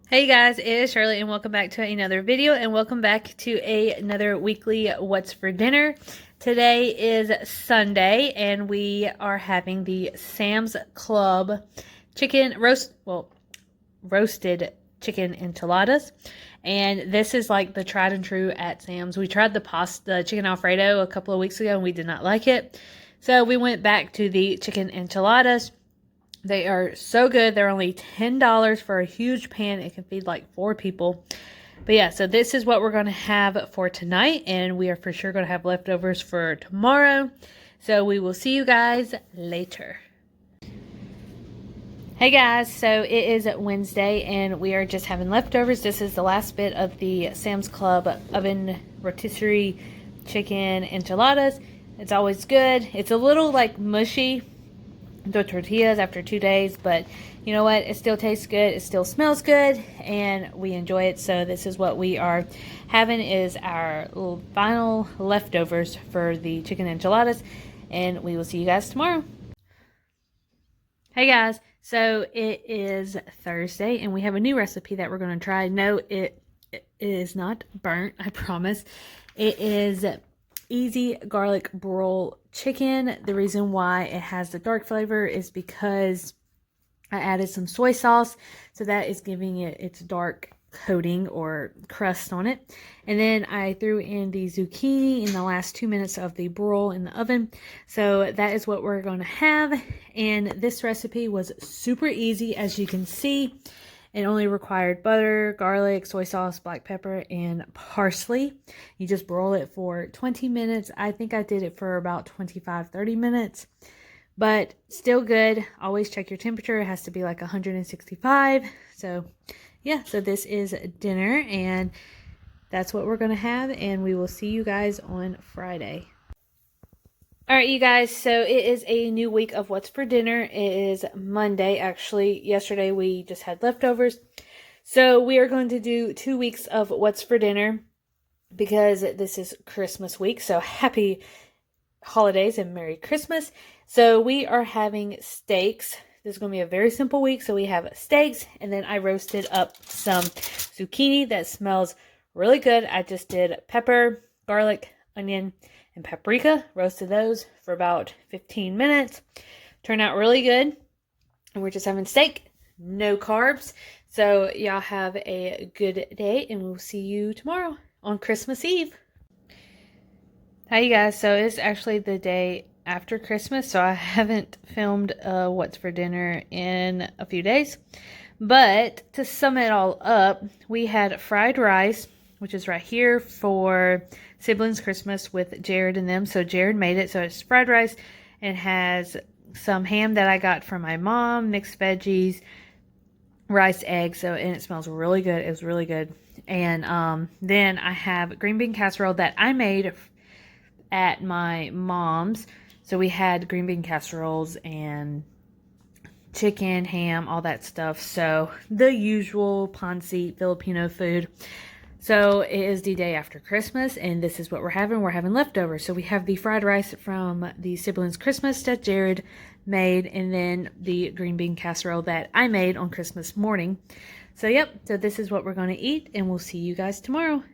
Hey guys, it is Shirley and welcome back to another video and welcome back to another weekly What's for Dinner. Today is Sunday and we are having the Sam's Club roasted chicken enchiladas. And this is like the tried and true at Sam's. We tried the chicken Alfredo a couple of weeks ago and we did not like it. So we went back to the chicken enchiladas. They are so good. They're only $10 for a huge pan. It can feed like 4 people. But yeah, so this is what we're going to have for tonight. And we are for sure going to have leftovers for tomorrow. So we will see you guys later. Hey guys, so it is Wednesday and we are just having leftovers. This is the last bit of the Sam's Club oven rotisserie chicken enchiladas. It's always good. It's a little like mushy, the tortillas after 2 days, but you know what, it still tastes good, it still smells good, and we enjoy it. So this is what we are having, is our final leftovers for the chicken enchiladas, and we will see you guys tomorrow. Hey guys, so it is Thursday and we have a new recipe that we're going to try. No, it is not burnt, I promise. It is easy garlic broil chicken. The reason why it has the dark flavor is because I added some soy sauce, so that is giving it its dark coating or crust on it. And then I threw in the zucchini in the last 2 minutes of the broil in the oven. So that is what we're going to have. And this recipe was super easy, as you can see. It only required butter, garlic, soy sauce, black pepper, and parsley. You just broil it for 20 minutes. I think I did it for about 25-30 minutes. But still good. Always check your temperature. It has to be like 165. So yeah, so this is dinner and that's what we're going to have. And we will see you guys on Friday. Alright you guys, so it is a new week of What's for Dinner. It is Monday. Actually, yesterday we just had leftovers. So we are going to do 2 weeks of What's for Dinner because this is Christmas week. So happy holidays and Merry Christmas. So we are having steaks. This is going to be a very simple week. So we have steaks, and then I roasted up some zucchini that smells really good. I just did pepper, garlic, onion, and paprika. Roasted those for about 15 minutes. Turned out really good. And we're just having steak, no carbs. So y'all have a good day and we'll see you tomorrow on Christmas Eve. Hi you guys, so it's actually the day after Christmas, so I haven't filmed What's for Dinner in a few days. But to sum it all up, we had fried rice, which is right here, for siblings Christmas with Jared and them. So Jared made it. So it's fried rice and has some ham that I got from my mom, mixed veggies, rice, eggs. So, and it smells really good. It was really good. And then I have green bean casserole that I made at my mom's. So we had green bean casseroles and chicken, ham, all that stuff. So the usual Ponce Filipino food. So it is the day after Christmas, and this is what we're having. We're having leftovers. So we have the fried rice from the siblings Christmas that Jared made, and then the green bean casserole that I made on Christmas morning. So yep, so this is what we're going to eat, and we'll see you guys tomorrow.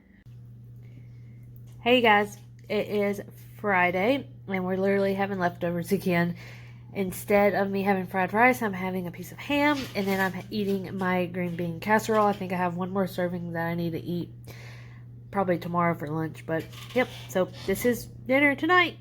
Hey guys, it is Friday, and we're literally having leftovers again. Instead of me having fried rice, I'm having a piece of ham, and then I'm eating my green bean casserole. I think I have one more serving that I need to eat probably tomorrow for lunch, but yep, so this is dinner tonight.